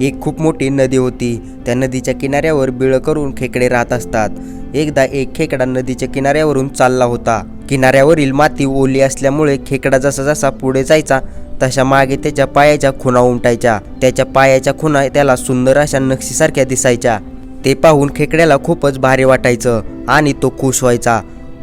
एक खूप मोठी नदी होती। त्या नदीच्या किनाऱ्यावर बिळं करून खेकडे राहत असतात। एकदा एक खेकडा नदीच्या किनाऱ्यावरून चालला होता। किनाऱ्यावरील माती ओली असल्यामुळे खेकडा जसा जसा पुढे जायचा तशा मागे त्याच्या पायाच्या खुणा उमटायच्या। त्याच्या पायाच्या खुणा त्याला सुंदर अशा नक्षीसारख्या दिसायच्या। ते पाहून खेकड्याला खूपच भारी वाटायचं आणि तो खुश व्हायचा।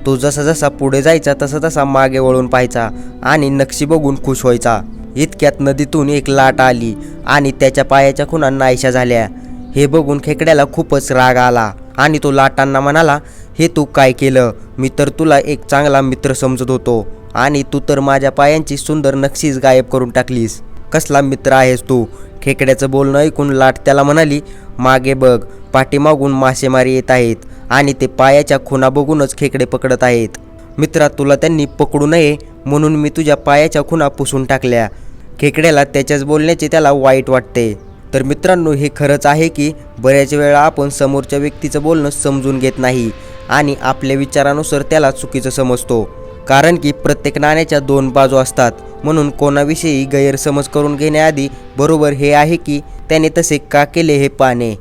तो जसा जसा पुढे जायचा तसा तसा मागे वळून पाहायचा आणि नक्षी बघून खुश व्हायचा। इतक्यात नदीतून एक लाट आली आणि त्याच्या पायाच्या खुणा नाहीशा झाल्या। हे बघून खेकड्याला खूपच राग आला आणि तो लाटांना म्हणाला, हे तू काय केलं? मी तर तुला एक चांगला मित्र समजत होतो आणि तू तर माझ्या पायांची सुंदर नक्षीच गायब करून टाकलीस। कसला मित्र आहेस तू? खेकड्याचं बोलणं ऐकून लाट त्याला म्हणाली, मागे बघ, पाठीमागून मासेमारी येत आहेत आणि ते पायाच्या खुणा बघूनच खेकडे पकडत आहेत। मित्रा, तुला त्यांनी पकडू नये म्हणून मी तुझ्या पायाच्या खुणा पुसून टाकल्या। खेकड्याला त्याच्याच बोलण्याचे त्याला वाईट वाटते। तर मित्रांनो, हे खरंच आहे की बऱ्याच वेळा आपण समोरच्या व्यक्तीचं बोलणं समजून घेत नाही आणि आपल्या विचारानुसार त्याला चुकीचं समजतो। कारण की प्रत्येक नाण्याच्या दोन बाजू असतात। म्हणून कोणाविषयी गैरसमज करून घेण्याआधी बरोबर हे आहे की त्याने तसे का केले हे पाहणे।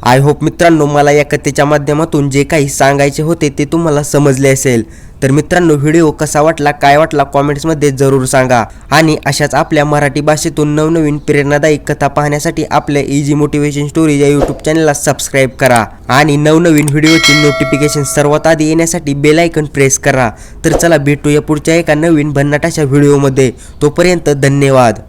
आय होप मित्रांनो, मला या कथेच्या माध्यमातून जे काही सांगायचे होते ते तुम्हाला समजले असेल। तर मित्रांनो, व्हिडिओ कसा वाटला, काय वाटला कॉमेंट्समध्ये जरूर सांगा। आणि अशाच आपल्या मराठी भाषेतून नवनवीन प्रेरणादायी कथा पाहण्यासाठी आपल्या इझी मोटिवेशन स्टोरी या यूट्यूब चॅनलला सबस्क्राईब करा आणि नवनवीन व्हिडिओची नोटिफिकेशन सर्वात आधी येण्यासाठी बेल आयकॉन प्रेस करा। तर चला भेटूया पुढच्या एका नवीन भन्नाट अशा व्हिडिओमध्ये। तोपर्यंत धन्यवाद।